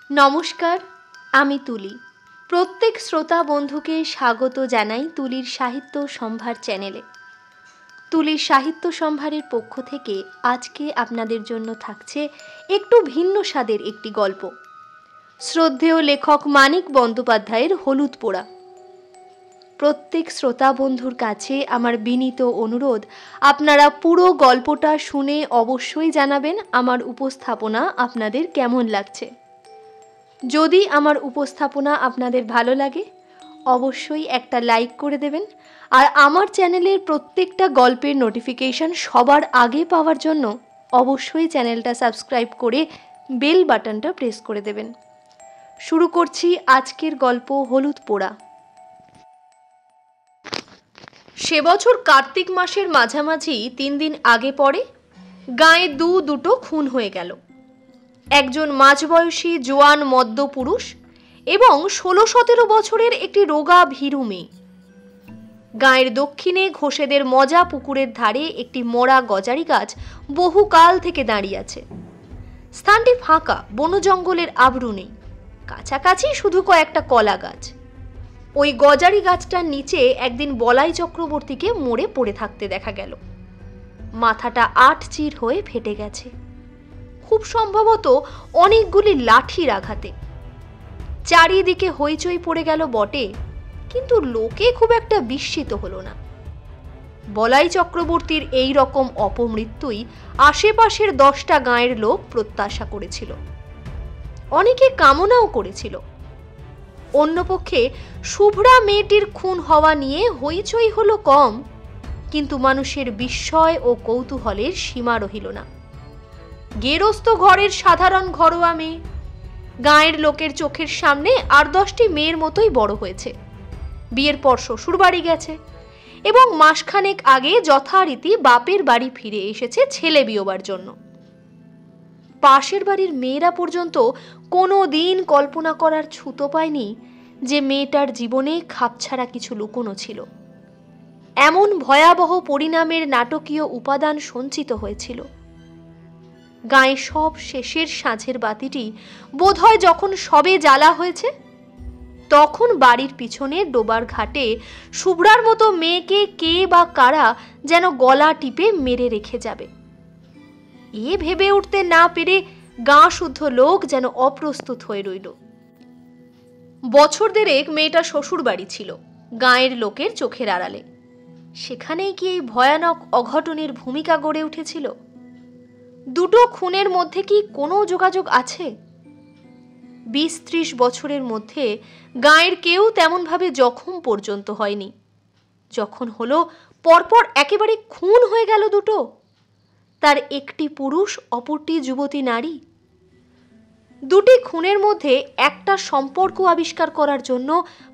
নমস্কার, আমি তুলি। প্রত্যেক শ্রোতা বন্ধুকে স্বাগত জানাই তুলির সাহিত্য সম্ভার চ্যানেলে। তুলির সাহিত্য সম্ভারের পক্ষ থেকে আজকে আপনাদের জন্য থাকছে একটু ভিন্ন স্বাদের একটি গল্প। শ্রদ্ধেয় লেখক মানিক বন্দ্যোপাধ্যায়ের হলুদ পোড়া। প্রত্যেক শ্রোতা বন্ধুর কাছে আমার বিনীত অনুরোধ, আপনারা পুরো গল্পটা শুনে অবশ্যই জানাবেন আমার উপস্থাপনা আপনাদের কেমন লাগছে। যদি আমার উপস্থাপনা আপনাদের ভালো লাগে অবশ্যই একটা লাইক করে দেবেন, আর আমার চ্যানেলের প্রত্যেকটা গল্পের নোটিফিকেশন সবার আগে পাওয়ার জন্য অবশ্যই চ্যানেলটা সাবস্ক্রাইব করে বেল বাটনটা প্রেস করে দেবেন। শুরু করছি আজকের গল্প হলুদ পোড়া। সে বছর কার্তিক মাসের মাঝামাঝি 3 দিন আগে পরে গাঁয়ে দুটো খুন হয়ে গেল। একজন মাঝবয়সী জোয়ান মদ্য পুরুষ এবং 16-17 বছরের একটি রোগা ভীরু মেয়ে। গাঁয়ের দক্ষিণে ঘোষেদের মজা পুকুরের ধারে একটি মরা গজারি গাছ বহুকাল থেকে দাঁড়িয়ে আছে। স্থানটি ফাঁকা, বনজঙ্গলের আবরু নেই, কাছাকাছি শুধু কয়েকটা কলা গাছ। ওই গজারি গাছটার নিচে একদিন বলাই চক্রবর্তীকে মরে পড়ে থাকতে দেখা গেল। মাথাটা 8 চির হয়ে ফেটে গেছে, খুব সম্ভবত অনেকগুলি লাঠির আঘাতে। চারিদিকে হইচই পড়ে গেল বটে, কিন্তু লোকে খুব একটা বিস্মিত হলো না। বলাই চক্রবর্তীর এই রকম অপমৃত্যুই আশেপাশের 10টা গাঁয়ের লোক প্রত্যাশা করেছিল, অনেকে কামনাও করেছিল। অন্যপক্ষে শুভ্রা মেয়েটির খুন হওয়া নিয়ে হইচই হলো কম, কিন্তু মানুষের বিস্ময় ও কৌতূহলের সীমা রহিল না। গেরস্ত ঘরের সাধারণ ঘরোয়া মেয়ে, গাঁয়ের লোকের চোখের সামনে 8-10টি মেয়ের মতোই বড় হয়েছে। বিয়ের পর শ্বশুর বাড়ি গেছে এবং মাসখানেক আগে যথারীতি বাপের বাড়ি ফিরে এসেছে ছেলে বিয়োবার জন্য। পাশের বাড়ির মেয়েরা পর্যন্ত কোনো দিন কল্পনা করার ছুতো পায়নি যে মেয়েটার জীবনে খাপছাড়া কিছু লুকোনো ছিল। এমন ভয়াবহ পরিণামের নাটকীয় উপাদান সঞ্চিত হয়েছিল। গায়ে সব শেষের সাঁঝের বাতিটি বোধহয় যখন সবে জ্বালা হয়েছে, তখন বাড়ির পিছনে ডোবার ঘাটে শুভ্রার মতো মেয়েকে কে বা কারা যেন গলা টিপে মেরে রেখে যাবে, এ ভেবে উঠতে না পেরে গাঁ শুদ্ধ লোক যেন অপ্রস্তুত হয়ে রইল। বছর দেড়েক মেয়েটা শ্বশুর বাড়ি ছিল, গাঁয়ের লোকের চোখের আড়ালে। সেখানেই কি এই ভয়ানক অঘটনের ভূমিকা গড়ে উঠেছিল? দুটো খুনের মধ্যে কি কোনো যোগাযোগ আছে? 20-30 বছরের মধ্যে গাঁয়ের কেউ তেমনভাবে জখম পর্যন্ত হয়নি। যখন হলো পরপর একেবারে খুন হয়ে গেল দুটো, তার একটি পুরুষ অপরটি যুবতী নারী। দুটি খুনের মধ্যে একটা সম্পর্ক আবিষ্কার করার জন্য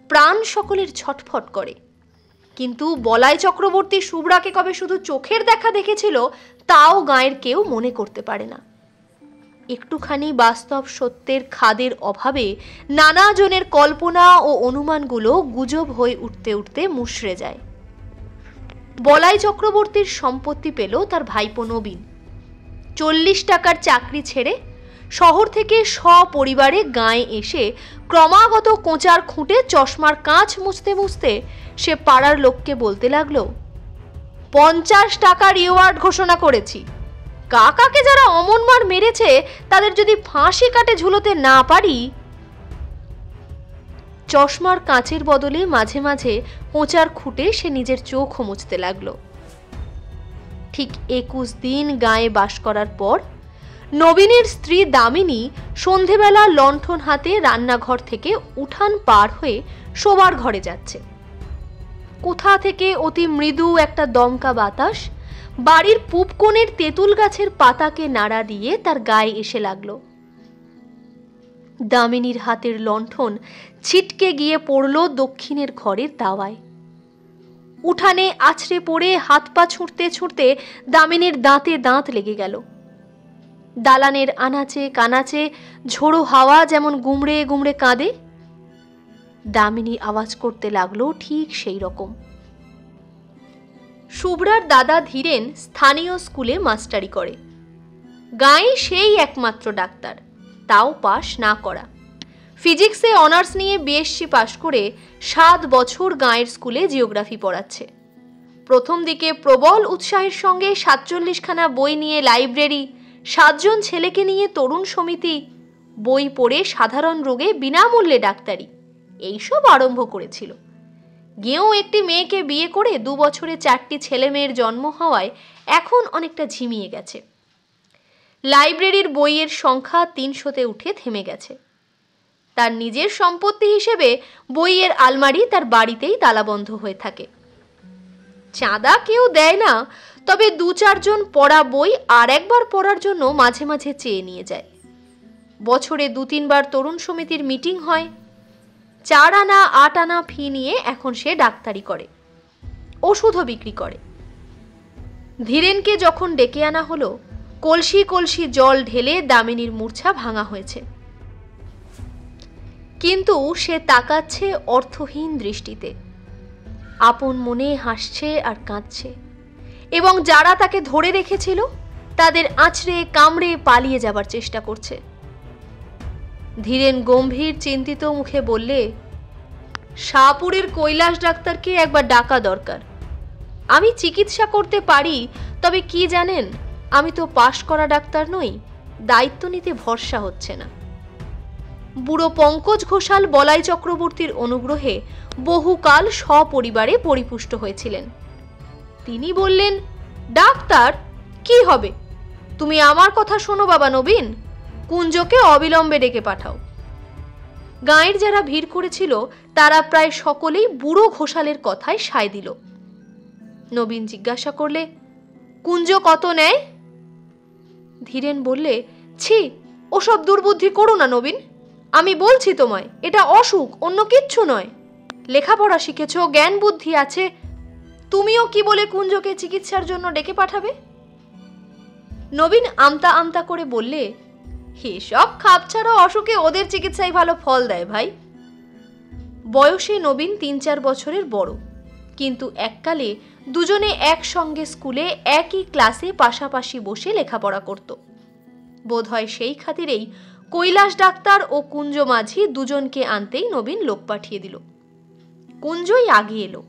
প্রাণ সকলের ছটফট করে, কিন্তু বলাই চক্রবর্তী শুভ্রাকে কবে শুধু চোখের দেখা দেখেছিল তাও গাঁয়ের কেউ মনে করতে পারে না। একটুখানি বাস্তব সত্যের খাদের অভাবে নানা জনের কল্পনা ও অনুমানগুলো গুজব হয়ে উঠতে উঠতে মুষড়ে যায়। বলাই চক্রবর্তীর সম্পত্তি পেল তার ভাইপো নবীন। 40 টাকার চাকরি ছেড়ে শহর থেকে সপরিবারে গাঁয়ে এসে ক্রমাগত কোঁচার খুঁটে চশমার কাঁচ মুছতে মুছতে সে পাড়ার লোককে বলতে লাগলো, 50 টাকার রিওয়ার্ড ঘোষণা করেছি। কাকাকে যারা অমন মার মেরেছে তাদের যদি ফাঁসি কাটে ঝুলোতে না পারি। চশমার কাঁচের বদলে মাঝে মাঝে কোঁচার খুঁটে সে নিজের চোখও মুছতে লাগলো। ঠিক 21 দিন গাঁয়ে বাস করার পর নবীনের স্ত্রী দামিনী সন্ধেবেলা লণ্ঠন হাতে রান্নাঘর থেকে উঠান পার হয়ে শোবার ঘরে যাচ্ছে। কোথা থেকে অতি মৃদু একটা দমকা বাতাস বাড়ির পূব কোণের তেঁতুল গাছের পাতাকে নাড়া দিয়ে তার গায়ে এসে লাগলো। দামিনীর হাতের লণ্ঠন ছিটকে গিয়ে পড়ল দক্ষিণের ঘরের দাওয়ায়। উঠানে আছড়ে পড়ে হাত পা ছুঁড়তে ছুঁড়তে দামিনীর দাঁতে দাঁত লেগে গেল। দালানের আনাচে কানাচে ঝোড়ো হাওয়া যেমন গুমড়ে গুমড়ে কাঁদে, দামিনী আওয়াজ করতে লাগলো ঠিক সেই রকম। শুভ্রার দাদা ধীরেন স্থানীয় স্কুলে মাস্টারি করে। গাঁয়ে সেই একমাত্র ডাক্তার, তাও পাশ না করা। ফিজিক্সে অনার্স নিয়ে বিএসসি পাশ করে 7 বছর গাঁয়ের স্কুলে জিওগ্রাফি পড়াচ্ছে। প্রথম দিকে প্রবল উৎসাহের সঙ্গে 47খানা বই নিয়ে লাইব্রেরি, 7 জন ছেলেকে নিয়ে তরুণ সমিতি, বই পড়ে সাধারণ রোগে বিনামূল্যে ডাক্তারি, এইসব আরম্ভ করেছিল। গিয়েও একটি মেয়েকে বিয়ে করে 2 বছরে 4টি ছেলে মেয়ের জন্ম হওয়ায় এখন অনেকটা ঝিমিয়ে গেছে। লাইব্রেরির বইয়ের সংখ্যা 300-তে উঠে থেমে গেছে। তার নিজের সম্পত্তি হিসেবে বইয়ের আলমারি তার বাড়িতেই তালাবন্ধ হয়ে থাকে। চাঁদা কেউ দেয় না, তবে 2-4 জন পড়া বই আর একবার পড়ার জন্য মাঝে মাঝে চেয়ে নিয়ে যায়। বছরে 2-3 বার তরুণ সমিতির মিটিং হয়। 4 আনা 8 আনা ফি নিয়ে এখন সে ডাক্তারি করে, ওষুধও বিক্রি করে। ধীরেনকে যখন ডেকে আনা হলো, কলসি কলসি জল ঢেলে দামিনীর মূর্ছা ভাঙা হয়েছে, কিন্তু সে তাকাচ্ছে অর্থহীন দৃষ্টিতে, আপন মনে হাসছে আর কাঁদছে, এবং যারা তাকে ধরে রেখেছিল তাদের আঁচড়ে কামড়ে পালিয়ে যাবার চেষ্টা করছে। ধীরেন গম্ভীর চিন্তিত মুখে বললে, শাহপুরের কৈলাস ডাক্তারকে একবার ডাকা দরকার। আমি চিকিৎসা করতে পারি, তবে কি জানেন, আমি তো পাশ করা ডাক্তার নই, দায়িত্ব নিতে ভরসা হচ্ছে না। বুড়ো পঙ্কজ ঘোষাল বলাই চক্রবর্তীর অনুগ্রহে বহুকাল সপরিবারে পরিপুষ্ট হয়েছিলেন। তিনি বললেন, ডাক্তার কি হবে, তুমি আমার কথা শোনো বাবা নবীন, কুঞ্জকে অবিলম্বে ডেকে পাঠাও। গাঁয়ের যারা ভিড় করেছিল তারা প্রায় সকলেই বুড়ো ঘোষালের কথায় সায় দিল। নবীন জিজ্ঞাসা করলে, কুঞ্জ কত নেয়? ধীরেন বললে, ছি, ওসব দুর্বুদ্ধি করো না নবীন, আমি বলছি তোমায়, এটা অসুখ, অন্য কিচ্ছু নয়। লেখাপড়া শিখেছ, জ্ঞান বুদ্ধি আছে, তুমিও কি বলে কুঞ্জকে চিকিৎসার জন্য ডেকে পাঠাবে? নবীন আমতা আমতা করে বললে, এসব খাপছাড়া অসুখে ওদের চিকিৎসায় ভালো ফল দেয় ভাই। বয়সে নবীন 3-4 বছরের বড়, কিন্তু এককালে দুজনে একসঙ্গে স্কুলে একই ক্লাসে পাশাপাশি বসে লেখাপড়া করত। বোধহয় সেই খাতিরেই কৈলাস ডাক্তার ও কুঞ্জ মাঝি দুজনকে আনতেই নবীন লোক পাঠিয়ে দিল। কুঞ্জই আগে এলো।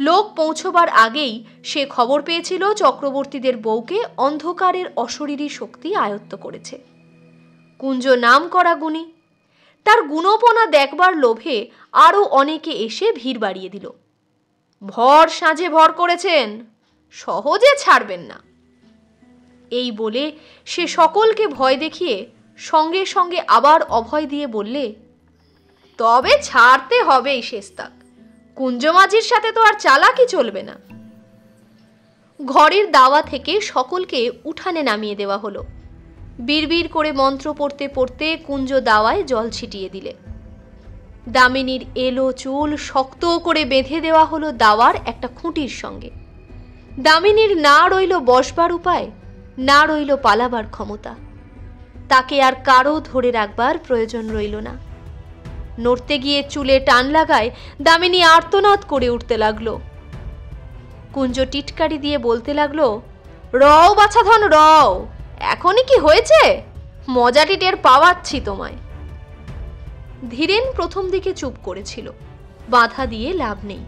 লোক পৌঁছবার আগেই সে খবর পেয়েছিল চক্রবর্তীদের বউকে অন্ধকারের অশরীরী শক্তি আয়ত্ত করেছে। কুঞ্জ নাম করা গুণী, তার গুণপনা দেখবার লোভে আরো অনেকে এসে ভিড় বাড়িয়ে দিল। ভর সাঁঝে ভর করেছেন, সহজে ছাড়বেন না, এই বলে সে সকলকে ভয় দেখিয়ে সঙ্গে সঙ্গে আবার অভয় দিয়ে বললে, তবে ছাড়তে হবেই শেষতাক, কুঞ্জ মাঝির সাথে তো আর চালাকি চলবে না। ঘরের দাওয়া থেকে সকলকে উঠানে নামিয়ে দেওয়া হলো। বিড়বিড় করে মন্ত্র পড়তে পড়তে কুঞ্জ দাওয়ায় জল ছিটিয়ে দিলে। দামিনীর এলো চুল শক্ত করে বেঁধে দেওয়া হলো দাওয়ার একটা খুঁটির সঙ্গে। দামিনীর না রইল বসবার উপায়, না রইল পালাবার ক্ষমতা, তাকে আর কারো ধরে রাখবার প্রয়োজন রইল না। নড়তে গিয়ে চুলে টান লাগায় দামিনী আর্তনাদ করে উঠতে লাগলো। কুঞ্জ টিটকারি দিয়ে বলতে লাগলো, রও বাছাধন রও, এখনই কি হয়েছে, মজাটি টের পাওয়াচ্ছি তোমায়। ধীরেন প্রথম দিকে চুপ করেছিল, বাধা দিয়ে লাভ নেই।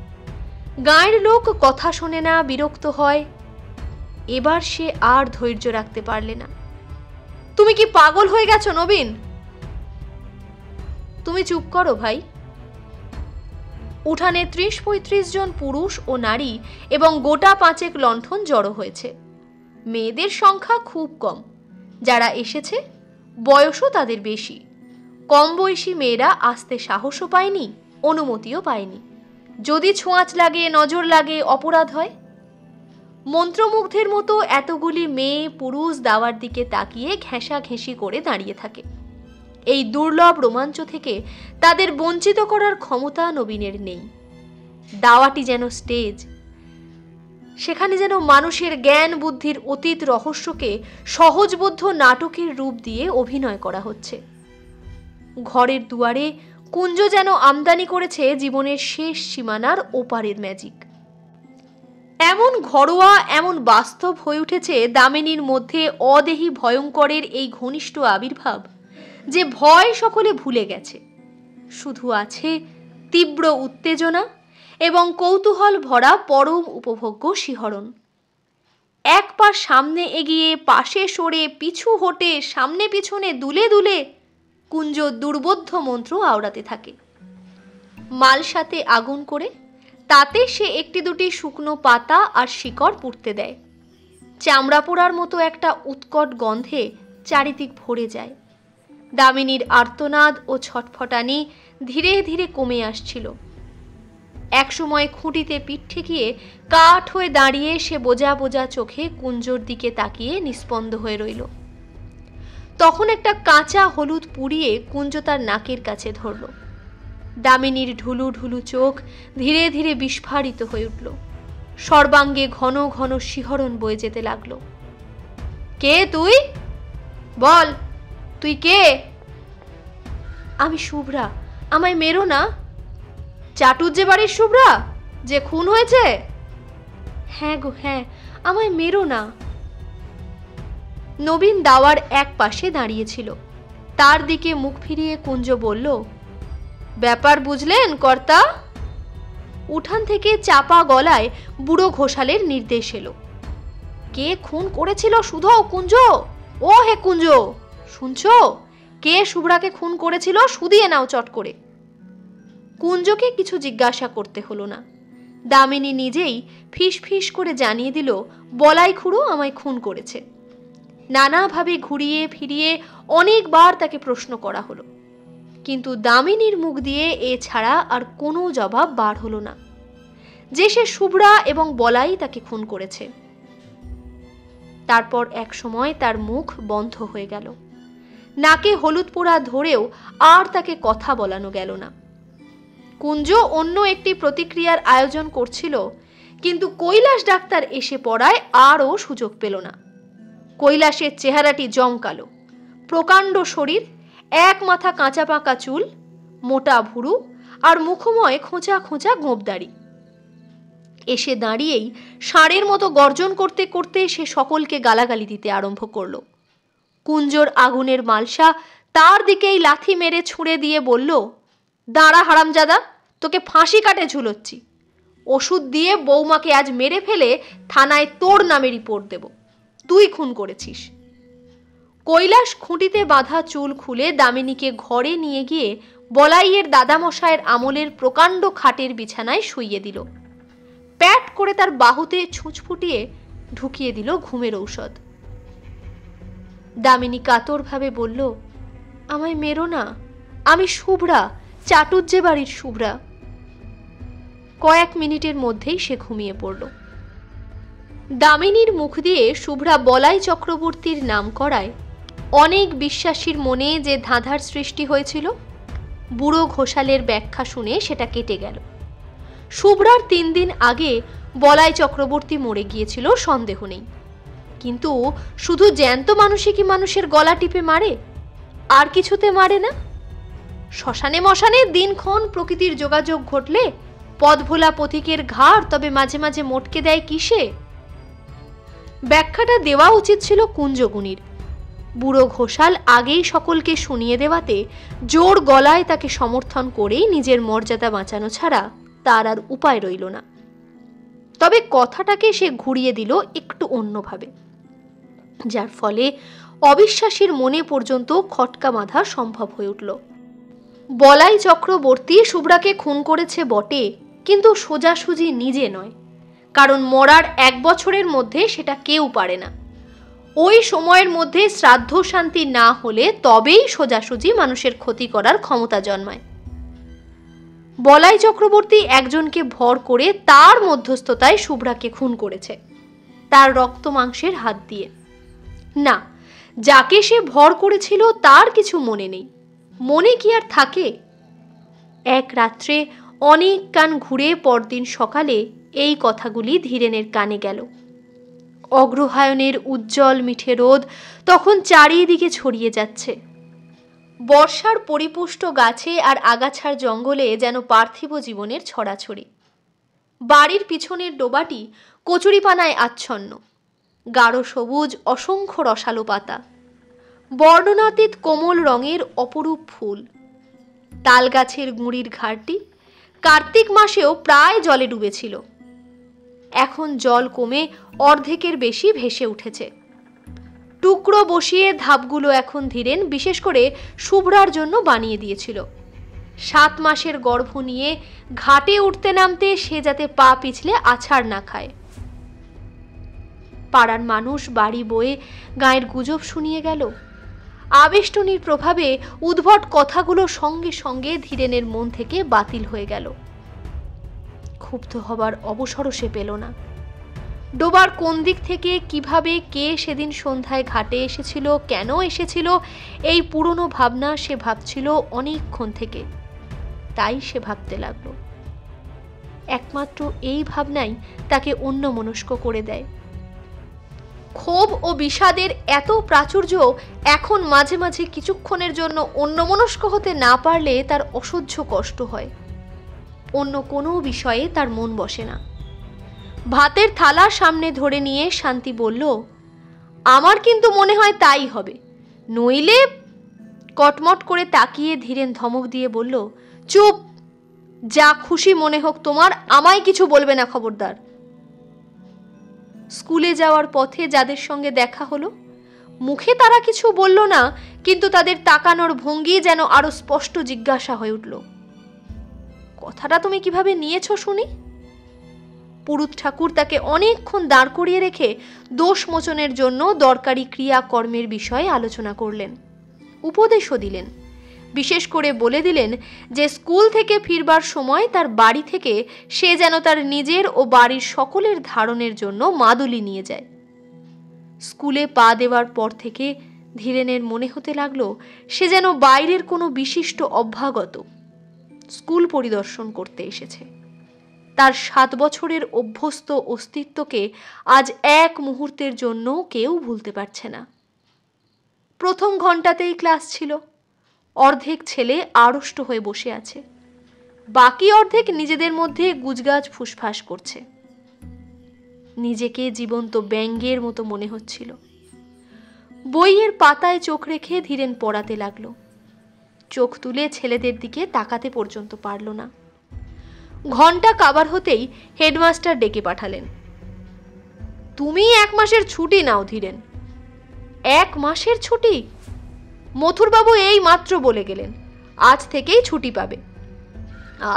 গাঁয়ের লোক কথা শোনে না, বিরক্ত হয়। এবার সে আর ধৈর্য রাখতে পারলে না। তুমি কি পাগল হয়ে গেছো নবীন? তুমি চুপ করো ভাই। উঠানে 30-35 জন পুরুষ ও নারী এবং গোটা 5 লণ্ঠন জড়ো হয়েছে। মেয়েদের সংখ্যা খুব কম, যারা এসেছে বয়সও তাদের বেশি। কম বয়সী মেয়েরা আসতে সাহসও পায়নি, অনুমতিও পায়নি। যদি ছোঁয়াচ লাগে, নজর লাগে, অপরাধ হয়। মন্ত্রমুগ্ধের মতো এতগুলি মেয়ে পুরুষ দাওয়ার দিকে তাকিয়ে ঘেঁষাঘেঁষি করে দাঁড়িয়ে থাকে। এই দুর্লভ রোমাঞ্চ থেকে তাদের বঞ্চিত করার ক্ষমতা নবীনের নেই। দাওয়াটি যেন স্টেজ, সেখানে যেন মানুষের জ্ঞান বুদ্ধির অতীত রহস্যকে সহজবোধ্য নাটকের রূপ দিয়ে অভিনয় করা হচ্ছে। ঘরের দুয়ারে কুঞ্জ যেন আমদানি করেছে জীবনের শেষ সীমানার ওপারের ম্যাজিক। এমন ঘরোয়া, এমন বাস্তব হয়ে উঠেছে দামিনীর মধ্যে অদেহী ভয়ঙ্করের এই ঘনিষ্ঠ আবির্ভাব, যে ভয় সকলে ভুলে গেছে, শুধু আছে তীব্র উত্তেজনা এবং কৌতূহল ভরা পরম উপভোগ্য শিহরণ। এক পা সামনে এগিয়ে, পাশে সরে, পিছু হটে, সামনে পিছনে দুলে দুলে কুঞ্জ দুর্বোধ্য মন্ত্র আওড়াতে থাকে। মালসাতে আগুন করে তাতে সে একটি দুটি শুকনো পাতা আর শিকড় পুড়তে দেয়। চামড়া পোড়ার মতো একটা উৎকট গন্ধে চারিদিক ভরে যায়। দামিনীর আর্তনাদ ও ছটফটানি ধীরে ধীরে কমে আসছিল। একসময় খুঁটিতে পিঠ ঠেকিয়ে কাঠ হয়ে দাঁড়িয়ে সে বোঝা বোঝা চোখে কুঞ্জর দিকে তাকিয়ে নিস্পন্দ হয়ে রইল। তখন একটা কাঁচা হলুদ পুড়িয়ে কুঞ্জ তার নাকের কাছে ধরল। দামিনীর ঢুলু ঢুলু চোখ ধীরে ধীরে বিস্ফারিত হয়ে উঠল। সর্বাঙ্গে ঘন ঘন শিহরণ বয়ে যেতে লাগলো। কে তুই? বল, তুই কে? আমি শুভ্রা, আমায় মেরো না। চাটুজ্জে বাড়ির শুভ্রা যে খুন হয়েছে? হ্যাঁ গো হ্যাঁ, আমায় মেরো না। নবীন দাওয়ার এক পাশে দাঁড়িয়েছিল। তার দিকে মুখ ফিরিয়ে কুঞ্জ বলল, ব্যাপার বুঝলেন কর্তা? উঠান থেকে চাপা গলায় বুড়ো ঘোষালের নির্দেশ এলো। কে খুন করেছিল শুধু? কুঞ্জ, ও হে কুঞ্জ, শুনছো? কে শুভ্রাকে খুন করেছিল শুধিয়ে নাও চট করে। কুঞ্জকে কিছু জিজ্ঞাসা করতে হলো না। দামিনী নিজেই ফিস ফিস করে জানিয়ে দিল, বলাই খুড়ো আমায় খুন করেছে। নানাভাবে ঘুরিয়ে ফিরিয়ে অনেকবার তাকে প্রশ্ন করা হলো, কিন্তু দামিনীর মুখ দিয়ে এ ছাড়া আর কোনো জবাব বার হলো না যে সে শুভ্রা এবং বলাই তাকে খুন করেছে। তারপর এক সময় তার মুখ বন্ধ হয়ে গেল। নাকে হলুদ পোড়া ধরেও আর তাকে কথা বলানো গেল না। কুঞ্জ অন্য একটি প্রতিক্রিয়ার আয়োজন করছিল, কিন্তু কৈলাস ডাক্তার এসে পড়ায় আরও সুযোগ পেল না। কৈলাসের চেহারাটি জমকালো, প্রকাণ্ড শরীর, এক মাথা কাঁচা পাকা চুল, মোটা ভুরু আর মুখময় খোঁচা খোঁচা গোঁপদাড়ি। এসে দাঁড়িয়েই ষাঁড়ের মতো গর্জন করতে করতে সে সকলকে গালাগালি দিতে আরম্ভ করল। কুঞ্জর আগুনের মালসা তার দিকেই লাথি মেরে ছুঁড়ে দিয়ে বলল, দাঁড়া হারামজাদা, তোকে ফাঁসি কাটে ঝুলোচ্ছি। ওষুধ দিয়ে বৌমাকে আজ মেরে ফেলে থানায় তোর নামে রিপোর্ট দেব, তুই খুন করেছিস। কৈলাস খুঁটিতে বাঁধা চুল খুলে দামিনীকে ঘরে নিয়ে গিয়ে বলাইয়ের দাদামশায়ের আমলের প্রকাণ্ড খাটের বিছানায় শুইয়ে দিল। প্যাট করে তার বাহুতে ছুঁচ ফুটিয়ে ঢুকিয়ে দিল ঘুমের ঔষধ। দামিনী কাতরভাবে বলল, আমায় মেরো না, আমি শুভ্রা, চাটুজ্জে বাড়ির শুভ্রা। কয়েক মিনিটের মধ্যেই সে ঘুমিয়ে পড়ল। দামিনীর মুখ দিয়ে শুভ্রা বলাই চক্রবর্তীর নাম করায় অনেক বিশ্বাসীর মনে যে ধাঁধার সৃষ্টি হয়েছিল, বুড়ো ঘোষালের ব্যাখ্যা শুনে সেটা কেটে গেল। শুভ্রার 3 দিন আগে বলাই চক্রবর্তী মরে গিয়েছিল সন্দেহ নেই, কিন্তু শুধু জ্যান্ত মানুষই কি মানুষের গলা টিপে মারে? আর কিছুতে মারে না। শ্মশানে মশানে দিনক্ষণ প্রকৃতির যোগাযোগ ঘটলে পথভোলা পথিকের ঘাড় তবে মাঝে মাঝে মটকে দেয় কিসে? ব্যাখ্যাটা দেওয়া উচিত ছিল কুঞ্জগুণীর। বুড়ো ঘোষাল আগেই সকলকে শুনিয়ে দেওয়াতে জোর গলায় তাকে সমর্থন করেই নিজের মর্যাদা বাঁচানো ছাড়া তার আর উপায় রইল না। তবে কথাটাকে সে ঘুরিয়ে দিল একটু অন্যভাবে, যার ফলে অবিশ্বাসীর মনে পর্যন্ত খটকা বাঁধা সম্ভব হয়ে উঠল। বলাই চক্রবর্তী শুভ্রাকে খুন করেছে বটে, কিন্তু সোজাসুজি নিজে নয়, কারণ মরার 1 বছরের মধ্যে সেটা কেউ পারে না। ওই সময়ের মধ্যে শ্রাদ্ধ শান্তি না হলে তবেই সোজাসুজি মানুষের ক্ষতি করার ক্ষমতা জন্মায়। বলাই চক্রবর্তী একজনকে ভর করে তার মধ্যস্থতায় শুভ্রাকে খুন করেছে, তার রক্ত মাংসের হাত দিয়ে। না, যাকে সে ভর করেছিল তার কিছু মনে নেই, মনে কি আর থাকে? এক রাত্রে অনেক কান ঘুরে পরদিন সকালে এই কথাগুলি ধীরেনের কানে গেল। অগ্রহায়ণের উজ্জ্বল মিঠে রোদ তখন চারিদিকে ছড়িয়ে যাচ্ছে। বর্ষার পরিপুষ্ট গাছে আর আগাছার জঙ্গলে যেন পার্থিব জীবনের ছড়াছড়ি। বাড়ির পিছনের ডোবাটি কচুরিপানায় আচ্ছন্ন, গাঢ় সবুজ অসংখ্য রসালো পাতা, বর্ণনাতীত কোমল রঙের অপরূপ ফুল। তাল গাছের গুঁড়ির ঘাটটি কার্তিক মাসেও প্রায় জলে ডুবেছিল। এখন জল কমে অর্ধেকের বেশি ভেসে উঠেছে। টুকরো বসিয়ে ধাপগুলো এখন ধীরেন বিশেষ করে শুভ্রার জন্য বানিয়ে দিয়েছিল। 7 মাসের গর্ভ নিয়ে ঘাটে উঠতে নামতে সে যাতে পা পিছলে আছাড় না খায়। পাড়ার মানুষ বাড়ি বয়ে গায়ের গুজব শুনিয়ে গেল। আবেষ্টনীর প্রভাবে উদ্ভট কথাগুলো সঙ্গে সঙ্গে ধীরেনের মন থেকে বাতিল হয়ে গেল। ক্ষুব্ধ হবার অবসরও সে পেল না। ডোবার কোন দিক থেকে, কিভাবে, কে সেদিন সন্ধ্যায় ঘাটে এসেছিল, কেন এসেছিল, এই পুরনো ভাবনা সে ভাবছিল অনেকক্ষণ থেকে। তাই সে ভাবতে লাগলো। একমাত্র এই ভাবনাই তাকে অন্যমনস্ক করে দেয়। ক্ষোভ ও বিষাদের এত প্রাচুর্য এখন মাঝে মাঝে কিছুক্ষণের জন্য অন্যমনস্ক হতে না পারলে তার অসহ্য কষ্ট হয়। অন্য কোনো বিষয়ে তার মন বসে না। ভাতের থালা সামনে ধরে নিয়ে শান্তি বলল, আমার কিন্তু মনে হয় তাই হবে, নইলে। কটমট করে তাকিয়ে ধীরেন ধমক দিয়ে বলল, চুপ, যা খুশি মনে হোক তোমার, আমায় কিছু বলবে না, খবরদার। স্কুলে যাওয়ার পথে যাদের সঙ্গে দেখা হলো, মুখে তারা কিছু বলল না, কিন্তু তাদের তাকানোর ভঙ্গি যেন আরো স্পষ্ট জিজ্ঞাসা হয়ে উঠল, কথাটা তুমি কিভাবে নিয়েছো শুনি? পুরুত ঠাকুর তাকে অনেকক্ষণ দাঁড় করিয়ে রেখে দোষ মোচনের জন্য দরকারি ক্রিয়াকর্মের বিষয়ে আলোচনা করলেন, উপদেশও দিলেন। বিশেষ করে বলে দিলেন যে স্কুল থেকে ফিরবার সময় তার বাড়ি থেকে সে যেন তার নিজের ও বাড়ির সকলের ধারণের জন্য মাদুলি নিয়ে যায়। স্কুলে পা দেওয়ার পর থেকে ধীরেনের মনে হতে লাগলো সে যেন বাইরের কোনো বিশিষ্ট অভ্যাগত, স্কুল পরিদর্শন করতে এসেছে। তার 7 বছরের অভ্যস্ত অস্তিত্বকে আজ এক মুহূর্তের জন্য কেউ ভুলতে পারছে না। প্রথম ঘন্টাতেই ক্লাস ছিল। অর্ধেক ছেলে আড়ষ্ট হয়ে বসে আছে, বাকি অর্ধেক নিজেদের মধ্যে গুজগাজ ফুসফাস করছে। নিজেকে জীবন্ত ব্যঙ্গের মতো মনে হচ্ছিল। বইয়ের পাতায় চোখ রেখে ধীরেন পড়াতে লাগলো। চোখ তুলে ছেলেদের দিকে তাকাতে পর্যন্ত পারল না। ঘন্টা কাবার হতেই হেডমাস্টার ডেকে পাঠালেন, তুমি 1 মাসের ছুটি নাও ধীরেন। 1 মাসের ছুটি? মথুরবাবু এই মাত্র বলে গেলেন আজ থেকেই ছুটি পাবে।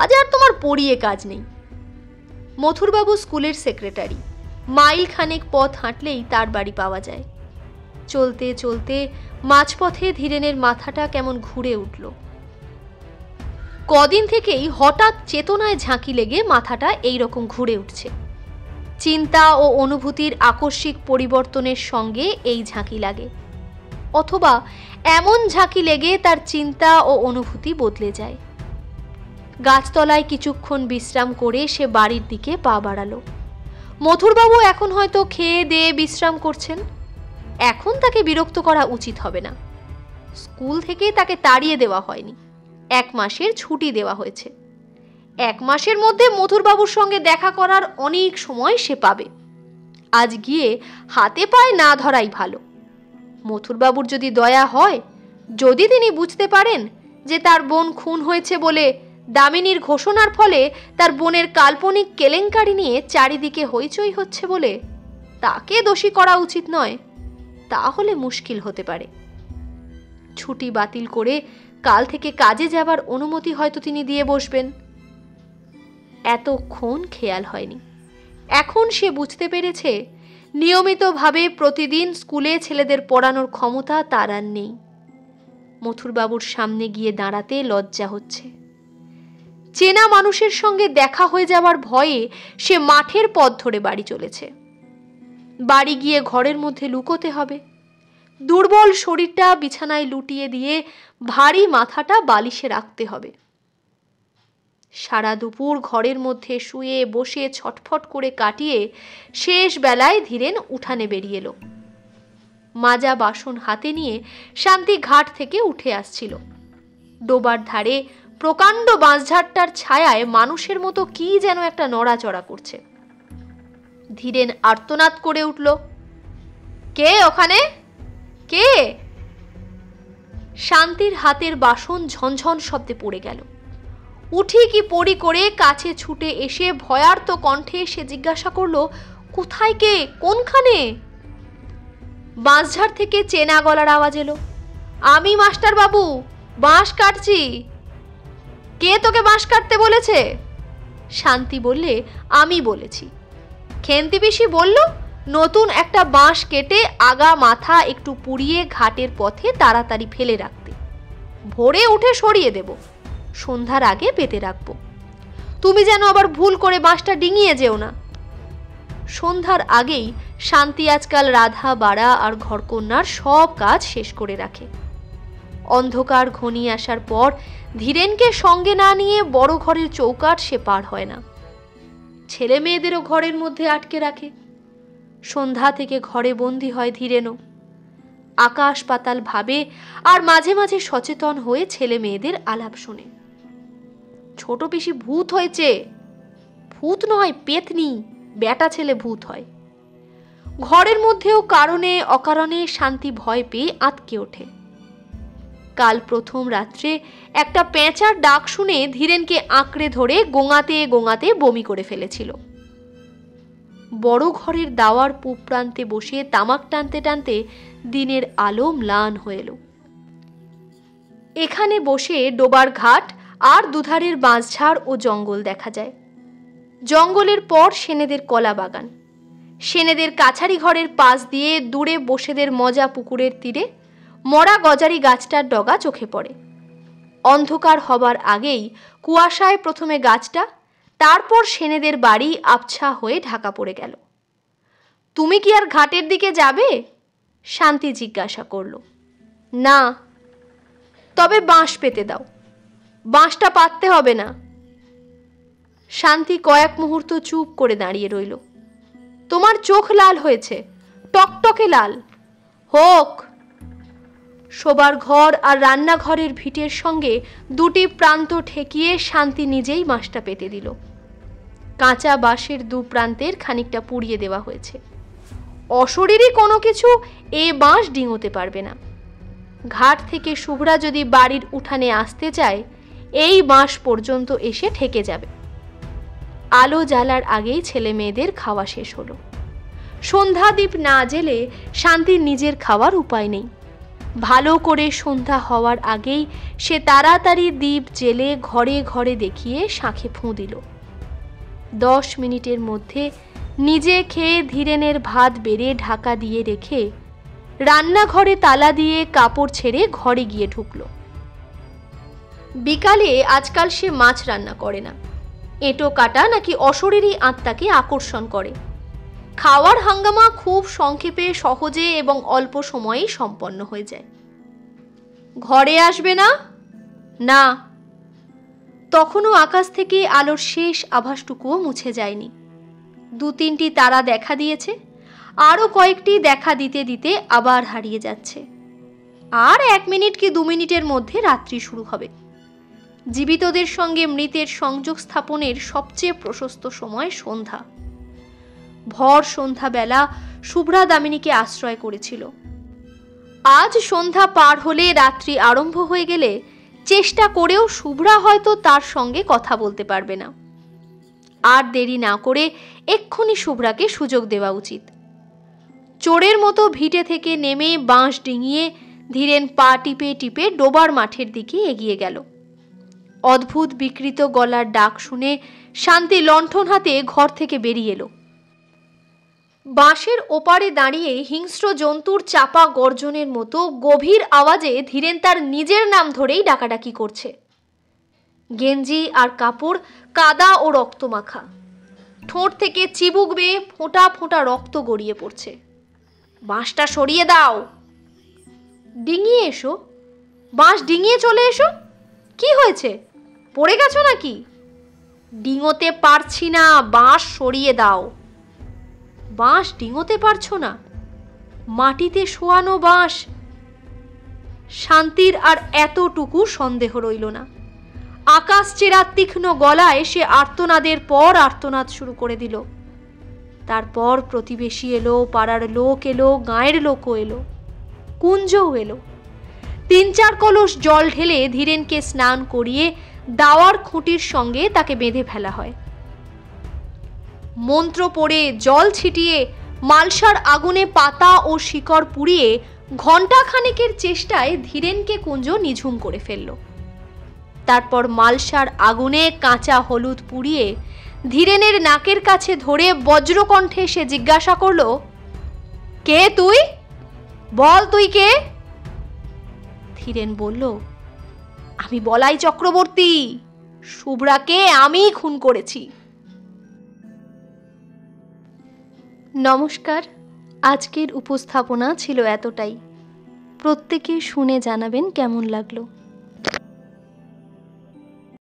আজ আর তোমার পড়িয়ে কাজ নেই। মথুরবাবু স্কুলের সেক্রেটারি, মাইল খানেক পথ হাঁটলেই তার বাড়ি পাওয়া যায়। চলতে চলতে মাঝপথে ধীরেনের মাথাটা কেমন ঘুরে উঠল। কদিন থেকেই হঠাৎ চেতনায় ঝাঁকি লেগে মাথাটা এইরকম ঘুরে উঠছে। চিন্তা ও অনুভূতির আকস্মিক পরিবর্তনের সঙ্গে এই ঝাঁকি লাগে, অথবা এমন ঝাঁকি লেগে তার চিন্তা ও অনুভূতি বদলে যায়। গাছতলায় কিছুক্ষণ বিশ্রাম করে সে বাড়ির দিকে পা বাড়ালো। মথুরবাবু এখন হয়তো খেয়ে দিয়ে বিশ্রাম করছেন। এখন তাকে বিরক্ত করা উচিত হবে না। স্কুল থেকে তাকে তাড়িয়ে দেওয়া হয়নি, 1 মাসের ছুটি দেওয়া হয়েছে। 1 মাসের মধ্যে মথুরবাবুর সঙ্গে দেখা করার অনেক সময় সে পাবে। আজ গিয়ে হাতে পায়ে না ধরাই ভালো। মথুরবাবুর যদি দয়া হয়, যদি তিনি বুঝতে পারেন যে তার বোন খুন হয়েছে বলে দামিনীর ঘোষণার ফলে তার বোনের কাল্পনিক কেলেঙ্কারি নিয়ে চারিদিকে হইচই হচ্ছে বলে তাকে দোষী করা উচিত নয়, তাহলে মুশকিল হতে পারে। ছুটি বাতিল করে কাল থেকে কাজে যাবার অনুমতি হয়তো তিনি দিয়ে বসবেন। এতক্ষণ খেয়াল হয়নি। এখন সে বুঝতে পেরেছে নিয়মিতভাবে প্রতিদিন স্কুলে ছেলেদের পড়ানোর ক্ষমতা তার আর নেই। মথুরবাবুর সামনে গিয়ে দাঁড়াতে লজ্জা হচ্ছে। চেনা মানুষের সঙ্গে দেখা হয়ে যাওয়ার ভয়ে সে মাঠের পথ ধরে বাড়ি চলেছে। বাড়ি গিয়ে ঘরের মধ্যে লুকোতে হবে। দুর্বল শরীরটা বিছানায় লুটিয়ে দিয়ে ভারী মাথাটা বালিশে রাখতে হবে। সারা দুপুর ঘরের মধ্যে শুয়ে বসে ছটফট করে কাটিয়ে শেষ বেলায় ধীরেন উঠানে বেরিয়ে এলো। মাজা বাসন হাতে নিয়ে শান্তি ঘাট থেকে উঠে আসছিল। ডোবার ধারে প্রকাণ্ড বাঁশঝাড়টার ছায়ায় মানুষের মতো কি যেন একটা নড়াচড়া করছে। ধীরেন আর্তনাদ করে উঠল, কে ওখানে? কে? শান্তির হাতের বাসন ঝনঝন শব্দে পড়ে গেল। উঠি কি পড়ি করে কাছে ছুটে এসে ভয়ার্ত কণ্ঠে সে জিজ্ঞাসা করলো, কোথায় কে, কোনখানে? বাঁশঝাড় থেকে চেনা গলার আওয়াজ এলো, আমি মাস্টার বাবু, বাঁশ কাটছি। কে তোকে বাঁশ কাটতে বলেছে? শান্তি বললে, আমি বলেছি। খেন্তি পিসি বলল, নতুন একটা বাঁশ কেটে আগা মাথা একটু পুড়িয়ে ঘাটের পথে তাড়াতাড়ি ফেলে রাখতে, ভোরে উঠে সরিয়ে দেব, সন্ধ্যার আগে পেতে রাখবো। তুমি যেন আবার ভুল করে বাঁশটা ডিঙিয়ে যেও না। সন্ধ্যার আগেই শান্তি আজকাল রাধা বাড়া আর ঘরকন্যার সব কাজ শেষ করে রাখে। অন্ধকার ঘনিয়ে আসার পর ধীরেনকে সঙ্গে না নিয়ে বড় ঘরের চৌকাঠ সে পার হয় না। ছেলে মেয়েদেরও ঘরের মধ্যে আটকে রাখে। সন্ধ্যা থেকে ঘরে বন্দী হয় ধীরেনও। আকাশ পাতাল ভাবে আর মাঝে মাঝে সচেতন হয়ে ছেলে মেয়েদের আলাপ শোনে। ছোট পিসি ভূত হয়েছে। ভূত নয়, পেতনি, বেটা ছেলে ভূত হয়। ঘরের মধ্যেও কারণে অকারণে শান্তি ভয় পেয়ে আঁতকে ওঠে। কাল প্রথম রাত্রে একটা পেঁচার ডাক শুনে ধীরেনকে আঁকড়ে ধরে গোঙাতে গোঙাতে বমি করে ফেলেছিল। বড় ঘরের দাওয়ার পূব প্রান্তে বসে তামাক টানতে টানতে দিনের আলো ম্লান হয়ে এলো। এখানে বসে ডোবার ঘাট আর দুধারের বাঁশঝাড় ও জঙ্গল দেখা যায়। জঙ্গলের পর সেনেদের কলা বাগান, সেনেদের কাছারি ঘরের পাশ দিয়ে দূরে বসেদের মজা পুকুরের তীরে মরা গজারি গাছটার ডগা চোখে পড়ে। অন্ধকার হবার আগেই কুয়াশায় প্রথমে গাছটা, তারপর সেনেদের বাড়ি আবছা হয়ে ঢাকা পড়ে গেল। তুমি কি আর ঘাটের দিকে যাবে? শান্তি জিজ্ঞাসা করল। না। তবে বাঁশ পেতে দাও। বাঁশটা পাততে হবে না। শান্তি কয়েক মুহূর্ত চুপ করে দাঁড়িয়ে রইল। তোমার চোখ লাল হয়েছে, টকটকে লাল। হোক। শোবার ঘর আর রান্নাঘরের ভিটের সঙ্গে দুটি প্রান্ত ঠেকিয়ে শান্তি নিজেই বাঁশটা পেতে দিল। কাঁচা বাঁশের দু প্রান্তের খানিকটা পুড়িয়ে দেওয়া হয়েছে। অশরীরী কোনো কিছু এ বাঁশ ডিঙোতে পারবে না। ঘাট থেকে শুভ্রা যদি বাড়ির উঠানে আসতে চায়, এই বাঁশ পর্যন্ত এসে ঠেকে যাবে। আলো জ্বালার আগেই ছেলে মেয়েদের খাওয়া শেষ হলো। সন্ধ্যা দ্বীপ না জেলে শান্তির নিজের খাওয়ার উপায় নেই। ভালো করে সন্ধ্যা হওয়ার আগেই সে তাড়াতাড়ি দ্বীপ জেলে ঘরে ঘরে দেখিয়ে শাঁখে ফুঁ দিল। 10 মিনিটের মধ্যে নিজে খেয়ে ধীরেনের ভাত বেড়ে ঢাকা দিয়ে রেখে রান্নাঘরে তালা দিয়ে কাপড় ছেড়ে ঘরে গিয়ে ঢুকল। বিকালে আজকাল সে মাছ রান্না করে না। এঁটো কাটা নাকি অশরীরী আত্মাকে আকর্ষণ করে। খাওয়ার হাঙ্গামা খুব সংক্ষেপে, সহজে এবং অল্প সময়েই সম্পন্ন হয়ে যায়। ঘরে আসবে না? না। তখনও আকাশ থেকে আলোর শেষ আভাসটুকুও মুছে যায়নি। 2-3টি তারা দেখা দিয়েছে, আরও কয়েকটি দেখা দিতে দিতে আবার হারিয়ে যাচ্ছে। আর 1 মিনিট কি 2 মিনিটের মধ্যে রাত্রি শুরু হবে। জীবিতদের সঙ্গে মৃতের সংযোগ স্থাপনের সবচেয়ে প্রশস্ত সময় সন্ধ্যা। ভর সন্ধ্যাবেলা শুভ্রা দামিনীকে আশ্রয় করেছিল। আজ সন্ধ্যা পার হলে রাত্রি আরম্ভ হয়ে গেলে চেষ্টা করেও শুভ্রা হয়তো তার সঙ্গে কথা বলতে পারবে না। আর দেরি না করে এক্ষুনি শুভ্রাকে সুযোগ দেওয়া উচিত। চোরের মতো ভিটে থেকে নেমে বাঁশ ডিঙিয়ে ধীরেন পা টিপে টিপে ডোবার মাঠের দিকে এগিয়ে গেল। অদ্ভুত বিকৃত গলার ডাক শুনে শান্তি লণ্ঠন হাতে ঘর থেকে বেরিয়ে এলো। বাঁশের ওপারে দাঁড়িয়ে হিংস্র জন্তুর চাপা গর্জনের মতো গভীর আওয়াজে ধীরেন তার নিজের নাম ধরেই ডাকাডাকি করছে। গেঞ্জি আর কাপড় কাদা ও রক্তমাখা, ঠোঁট থেকে চিবুক বেয়ে ফোঁটা ফোঁটা রক্ত গড়িয়ে পড়ছে। বাঁশটা সরিয়ে দাও। ডিঙিয়ে এসো। বাঁশ ডিঙিয়ে চলে এসো। কি হয়েছে, পড়ে গেছো নাকি? ডিঙোতে পারছি না, বাঁশ সরিয়ে দাও। বাঁশ ডিঙোতে পারছো না? মাটিতে শোয়ানো বাঁশ। শান্তির আর এতটুকু সন্দেহ রইল না। আকাশ চেরা তীক্ষ্ণ গলায় সে আর্তনাদের পর আর্তনাদ শুরু করে দিল। তারপর প্রতিবেশী এলো, পাড়ার লোক এলো, গাঁয়ের লোকও এলো, কুঞ্জও এলো। 3-4 কলস জল ঢেলে ধীরেনকে স্নান করিয়ে দাওয়ার খুঁটির সঙ্গে তাকে বেঁধে ফেলা হয়। মন্ত্র পড়ে জল ছিটিয়ে মালসার আগুনে পাতা ও শিকড় পুড়িয়ে ঘণ্টাখানেকের চেষ্টায় ধীরেনকে কুঞ্জ নিঝুম করে ফেলল। তারপর মালসার আগুনে কাঁচা হলুদ পুড়িয়ে ধীরেনের নাকের কাছে ধরে বজ্রকণ্ঠে সে জিজ্ঞাসা করল, কে তুই? বল তুই কে? ধীরেন বলল, আমি বলাই চক্রবর্তী, শুভ্রাকে আমিই খুন করেছি। নমস্কার, আজকের উপস্থাপনা ছিল এতটাই। প্রত্যেকে শুনে জানাবেন কেমন লাগলো।